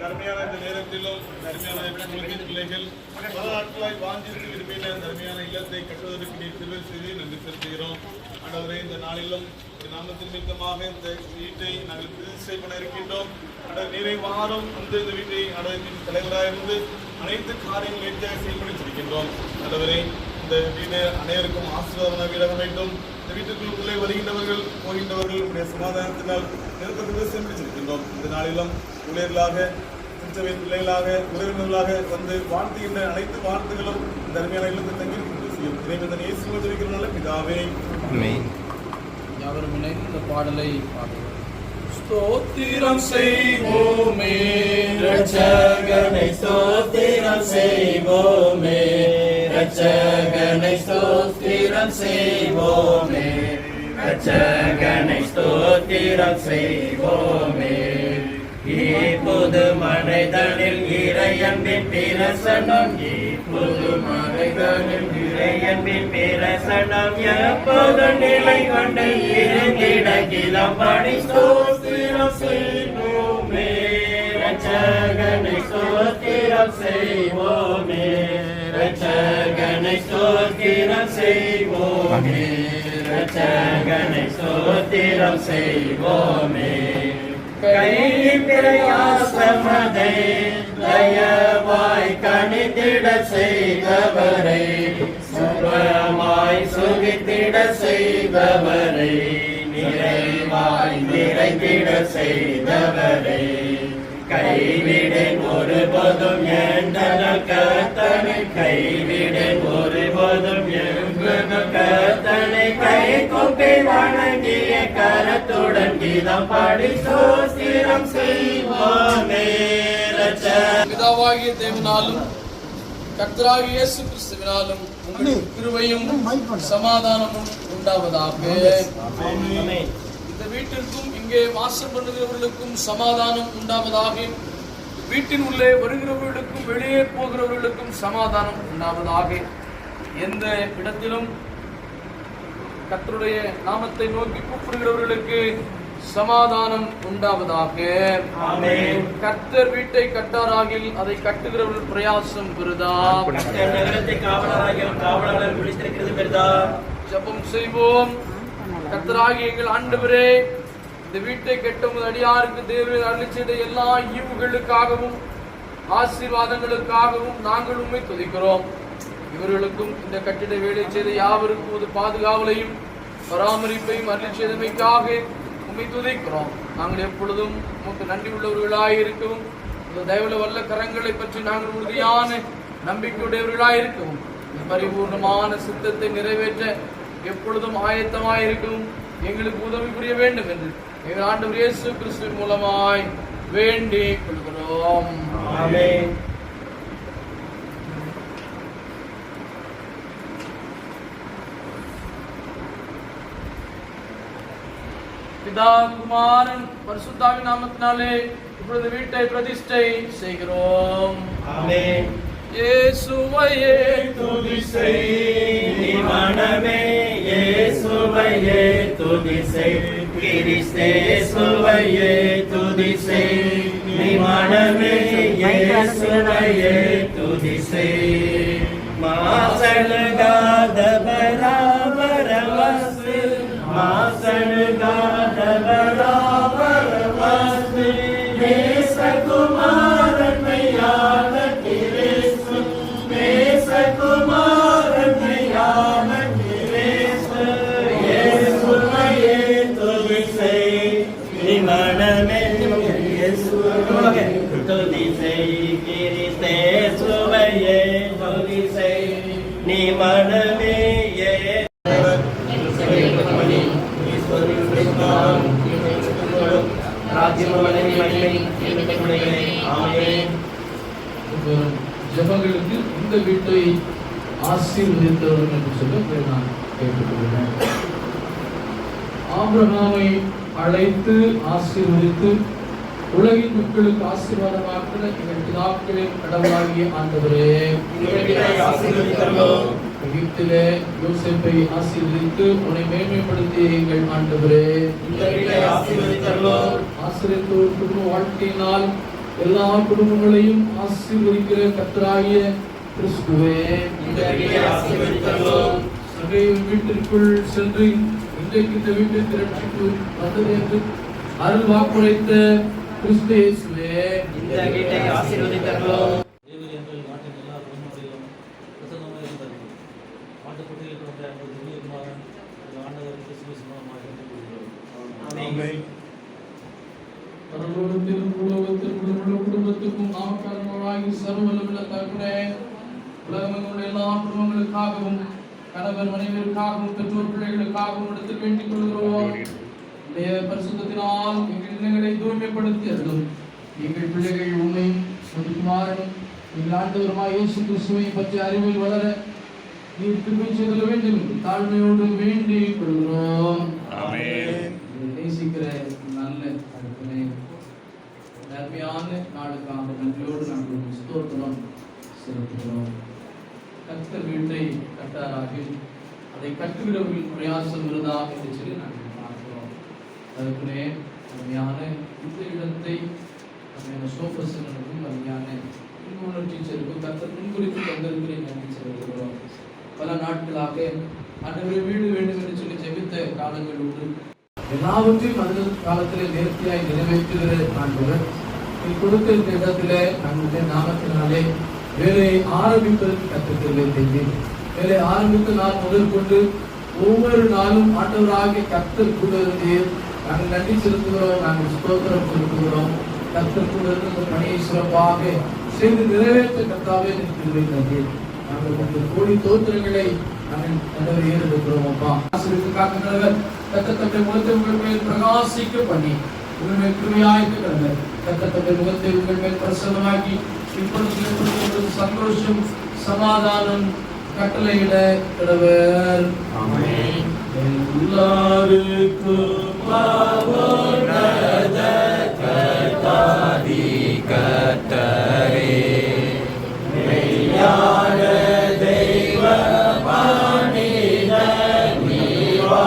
தர்மையான இந்த நேரத்திலும் தர்மையான பிள்ளைகள் பல நாட்களாய் வாஞ்சித்து விரும்பின தர்மையான இல்லத்தை கட்டுவதற்கு நீ திருவை செய்து நன்றி செலுத்துகிறோம். ஆண்டவரே, இந்த நாளிலும் நாமத்தின் நிமித்தமாக இந்த வீட்டை நாங்கள் பிரதிஷ்டை பண்ண இருக்கின்றோம். நீரை வாரம் வந்து இந்த வீட்டை அடவின் தலைவராக இருந்து அனைத்து காரியங்கள் எளிதாக செயல்படுத்தியிருக்கின்றோம். ஆண்டவரே, இந்த வீடு அனைவருக்கும் ஆசீர்வாதமான வீடாக வேண்டும். இந்த வீட்டுக்குள் உள்ளே வருகின்றவர்கள் போகின்றவர்கள் உடைய சமாதானத்தினால் நிரப்பத்தில் சென்றிருக்கின்றோம். இந்த நாளிலும் ஊழியர்களாக திருச்சபையின் பிள்ளைகளாக உறவினர்களாக வந்து வாழ்த்துகின்ற அனைத்து வாழ்த்துகளும் தர்மையான இல்லத்தில் தங்கியிருக்கின்ற இறைவன் இயேசுவை ஜெபிக்கிறனால பிதாவே. யாவரும் இணைந்து இந்த பாடலை பாடுவோம். ஸ்தோத்திரம் செய்வோமே ரட்சகனை, ஸ்தோத்திரம் செய்வோமே ரட்சகனை, ஸ்தோத்திரம் செய்வோமே ரட்சகனை, ஸ்தோத்திரம் செய்வோமே. புது மனிதனில் இறையன்பின் பிரசனம், புது மனிதனில் இறையன்பின் பிரசனம் எப்போது நிலை கொண்டு இருந்திடகிலம் படி ஸ்தோத்திரம் செய்வோமே ரட்சகனை, ஸ்தோத்திரம் செய்வோமே ரட்சகனை, ஸ்தோத்திரம் செய்வோமே ரட்சகனை, ஸ்தோத்திரம் செய்வோமே. கையின் பிரயாசமதை தயவாய் கணித்திட செய்தவரை, சுகமாய் சுகித்திட செய்தவரை, நிறைவாய் நிறைந்திட செய்தவரை, கைவிடேன் ஒருபோதும் என்றனல் கர்த்தனை, கைவிடேன் ஒருபோதும் என்றனல் கர்த்தனை, கை கூப்பி வணங்கிய கரத்துடன் கீதம் பாடி ஸ்தோத்திரம் செய்வோமே. பிதாவாகிய தேவனாலும் கர்த்தராகிய இயேசு கிறிஸ்துவினாலும் உங்களுக்கு கிருபையும் சமாதானமும் உண்டாவதாக. இந்த வீட்டிற்கும் இங்கே வாசம் பண்ணுகிறவர்களுக்கும் சமாதானம் உண்டாவதாக. வீட்டின் உள்ளே வருகிறவர்களுக்கும் வெளியே போகிறவர்களுக்கும் சமாதானம் உண்டாவதாக. எந்த இடத்திலும் கர்த்தருடைய நாமத்தை நோக்கி கூப்பிடுகிறவர்களுக்கு சமாதானம் உண்டாவதாக. கர்த்தர் வீட்டை கட்டாராகில் அதை கட்டுகிறவர்கள் பிரயாசம் பெறுதா. நகரத்தை காவலராகிய காவலாளர் விழித்திருக்கிறது பெறுதா. ஜெபம் செய்வோம். கர்த்தராகிய எங்கள் ஆண்டவரே, இந்த வீட்டை கட்டும் அடியாருக்கு தேவன் அருளி செய்த எல்லா ஈவுகளுக்காகவும் ஆசீர்வாதங்களுக்காகவும் நாங்கள் உம்மை துதிக்கிறோம். இவர்களுக்கும் இந்த கட்டிட வேலை செய்த யாவருக்கும் ஒரு பாதுகாவலையும் பராமரிப்பையும் அருளி செய்தமைக்காக உம்மை துதிக்கிறோம். நாங்கள் எப்பொழுதும் உமக்கு நன்றி உள்ளவர்களாய் இருக்கவும், இந்த தயவுல வல்ல கரங்களை பற்றி நாங்கள் உறுதியான நம்பிக்கையுடையவர்களாய் இருக்கவும், பரிபூர்ணமான சித்தத்தை நிறைவேற்ற எப்பொழுதும் ஆயத்தமாய் இருக்கவும் எங்களுக்கு உதவி புரிய வேண்டும் என்று எங்கள் ஆண்டவர் இயேசு கிறிஸ்துவின் மூலமாய் வேண்டிக் கொள்கிறோம். ஆமென். பிதா குமாரன் பரிசுத்தாவின் நாமத்தினாலே இப்பொழுது வீட்டை பிரதிஷ்டை செய்கிறோம். ஆமென். இயேசுவையே துதி செய் நீ மனமே, இயேசுவையே துதி செய், கிறிஸ்தேசுவையே துதி செய் நீ மனமே, இயேசுவையே துதி செய். மாசனுகாத பராபர வஸ்து, மாசனுகாத பராபர வஸ்து, நேசகுமாரன் மையான கிறிஸ்து, நேசகுமாரன் மையான கிறிஸ்து, இயேசுவையே துதி செய் நீ மனமே, இயேசுவையே துதி செய், கிறிஸ்தேசுவையே துதி செய் நீ மனமே. ஜபங்களுக்கு இந்த வீட்டை ஆசீர்வதித்தவர்கள் என்று சொல்லி நான் கேட்டுக்கொள்கிறேன். ஆபிரகாமை அழைத்து ஆசீர்வதித்து உலகின் மக்களுக்கு ஆசீர்வாதமாக்கிற எங்கள் பிதாக்களின் கடவுளாகிய ஆண்டவரே, எகிப்திலே யோசேப்பை ஆசீர்வதித்து உன்னை மேன்மைப்படுத்திய எங்கள் ஆண்டவரே, இந்த வீட்டை ஆசீர்வதித்தருளும். ஆசீர்வதித்த ஒரு குடும்ப வாழ்க்கையினால் எல்லா குடும்பங்களையும் ஆசீர்வதிக்கிற கர்த்தராகிய கிறிஸ்துவே, இந்த வீட்டை ஆசீர்வதித்தருளும். சகை வீட்டிற்குள் சென்று இன்றைக்கு இந்த வீட்டிற்கு ரட்சிப்பு வந்தது என்று அருள் வாக்குரைத்த கிறிஸ்து இயேசுவே, இந்த வீட்டை ஆசீர்வதித்தருளும். பரலோகத்திலும் பூலோகத்திலும் உள்ள குடும்பத்துக்கும் நாமக்காரர்களாகி சர்வவல்லமையுள்ள தகப்பனே, உலகமெங்குள்ள எல்லா குடும்பங்களுக்காகவும் கணவர் மனைவியருக்காகவும் பெற்றோர் பிள்ளைகளுக்காகவும் இடத்தில் வேண்டிக் கொள்கிறோம். உடைய பரிசுத்தத்தினால் எங்கள் இல்லங்களை தூய்மைப்படுத்தி அருளும். எங்கள் பிள்ளைகள் உண்மையும் குமாரனும் எங்கள் ஆண்டவருமாய் இயேசு கிறிஸ்துவை பற்றி அறிவில் வளர நீர் கிருபை செய்தல் வேண்டும் என்று தாழ்மையோடு வேண்டிக் கொள்கிறோம். நேசிக்கிற நல்ல தகப்பனே, நன்மையான நாளுக்காக நன்றியோடு நாங்கள் ஸ்தோத்திரம் செலுத்துகிறோம். கர்த்தர் வீட்டை கட்டாராகி அதை கட்டுகிறவர்களின் பிரயாசம் விருதா என்று சொல்லி நாங்கள் பார்க்கிறோம். தகப்பனே, அருமையான இந்த இடத்தை அருமையான சோபசனுக்கும் அருமையான இன்னொரு டீச்சருக்கும் கர்த்தர் முன்குறித்து தந்திருக்கிறேன் நன்றி செலுத்துகிறோம். பல நாட்களாக ஆண்டவரே வீடு வேண்டும் என்று சொல்லி ஜெபித்த காலங்கள் உண்டு. எல்லாவற்றையும் அந்த காலத்திலே நேர்த்தியாய் நிறைவேற்றுகிற ஆண்டவர் நீ கொடுத்த இந்த இடத்திலே நம்முடைய நாமத்தினாலே வேலையை ஆரம்பிப்பதற்கு கற்றுக்கொள்ள தெரியும். வேலை ஆரம்பித்த நாள் முதல் கொண்டு ஒவ்வொரு நாளும் ஆண்டவராகிய கர்த்தர் கூட இருந்து நாங்கள் நன்றி செலுத்துகிறோம், நாங்கள் ஸ்தோத்திரம் செலுத்துகிறோம். கர்த்தர் கூட இருந்து இந்த பணியை சிறப்பாக செய்து நிறைவேற்ற கர்த்தாவே நன்றி. நாங்கள் உங்கள் கோடி தோத்திரங்களை நாங்கள் ஏறெடுக்கிறோம். அப்பா ஆசிரியருக்கு காக்கிறவர் கர்த்தர் முகத்தை உங்கள் மேல் பிரகாசிக்க பண்ணி உங்கள் மேல் கிருபையாய்க்க கடவர். கர்த்தர் முகத்தை உங்கள் மேல் பிரசன்னமாக்கி இப்பொழுது சந்தோஷம் சமாதானம் கட்டளையிட கடவர். ஆமென். எல்லாருக்கும் கர்த்தரே மெய்யான தெய்வமானி நீவா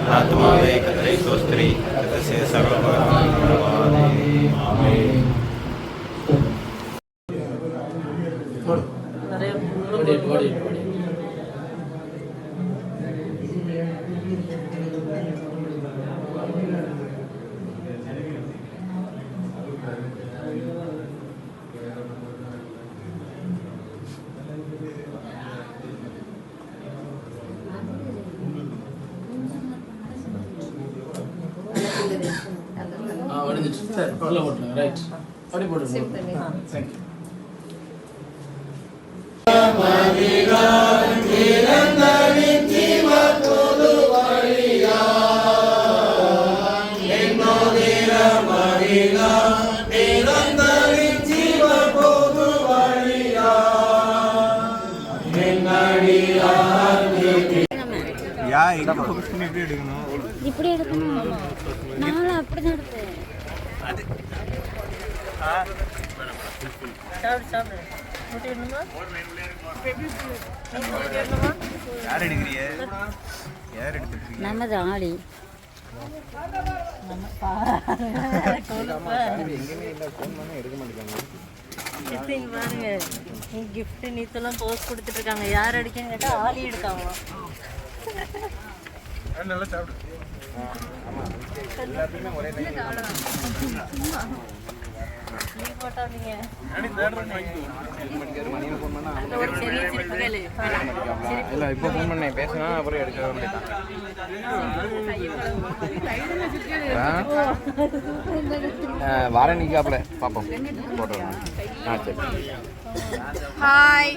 आत्मावे कतरे सोस्त्री कतसे सर्वभावाने आमेन. சரி, உள்ள போட்டுருங்க. ரைட், அப்படி போட்டுருங்க. தேங்க்யூ. இப்படி எடுக்கணும். நானும் அப்படிதான் எடுப்பேன். நமது ஆளி பாருங்க, கிஃப்ட் நீத்தெல்லாம் போஸ்ட் கொடுத்துட்டு இருக்காங்க. யார் அடிக்கன்னு கேட்டா ஆளி எடுக்காங்க. வாரணிக்காப்புல பாப்போம் போட்டோ. ஹாய்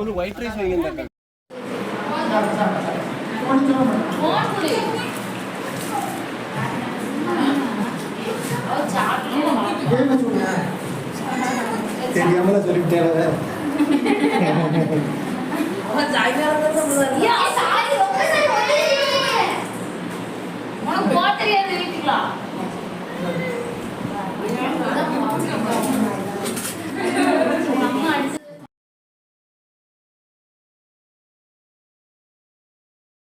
ஒரு ஒயிட் ரைஸ் வாங்கியிருந்தாங்க. தெரியாமல சொல்லிவிட்டேன்.